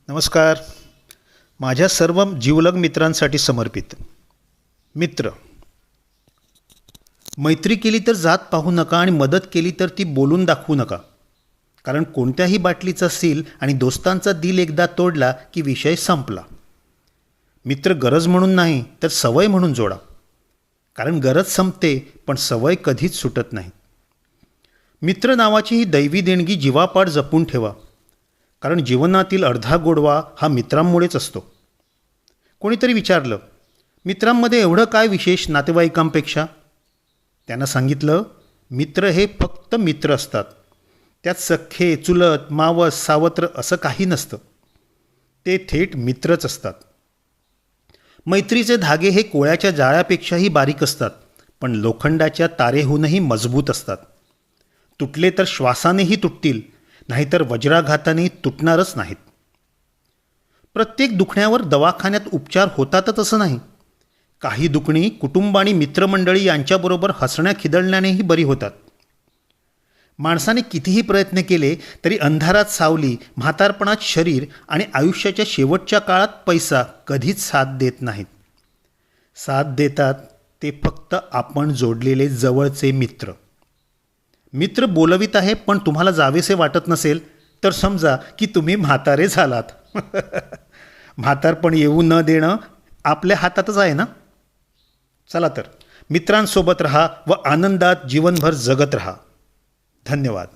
नमस्कार. माझ्या सर्व जिवलग मित्रांसाठी समर्पित. मित्र. मैत्री केली तर जात पाहू नका आणि मदत केली तर ती बोलून दाखवू नका. कारण कोणत्याही बाटलीचा सील आणि दोस्तांचा दिल एकदा तोडला की विषय संपला. मित्र गरज म्हणून नाही तर सवय म्हणून जोडा. कारण गरज संपते पण सवय कधीच सुटत नाही. मित्र नावाची ही दैवी देणगी जीवापाड जपून ठेवा. कारण जीवनातील अर्धा गोडवा हा मित्रांमुळेच असतो. कोणीतरी विचारलं, मित्रांमध्ये एवढं काय विशेष नातेवाईकांपेक्षा? त्यानं सांगितलं, मित्र हे फक्त मित्र असतात. त्यात सख्खे, चुलत, मावस, सावत्र असं काही नसतं. ते थेट मित्रच असतात. मैत्रीचे धागे हे कोळ्याच्या जाळ्यापेक्षाही बारीक असतात, पण लोखंडाच्या तारेहूनही मजबूत असतात. तुटले तर श्वासानेही तुटतील, नाहीतर वज्राघाताने तुटणारच नाहीत. प्रत्येक दुखण्यावर दवाखान्यात उपचार होतातच असं नाही. काही दुखणी कुटुंब आणि मित्रमंडळी यांच्याबरोबर हसण्या खिदळण्यानेही बरी होतात. माणसाने कितीही प्रयत्न केले तरी अंधारात सावली, म्हातारपणात शरीर आणि आयुष्याच्या शेवटच्या काळात पैसा कधीच साथ देत नाहीत. साथ देतात ते फक्त आपण जोडलेले जवळचे मित्र. मित्र बोलवीत आहे पण तुम्हाला जावेसे वाटत नसेल तर समजा की तुम्ही म्हातारे झालात. म्हातारपण येऊ न देणं आपल्या हातातच आहे ना. चला तर मित्रांसोबत रहा व आनंदात जीवनभर जगत रहा. धन्यवाद.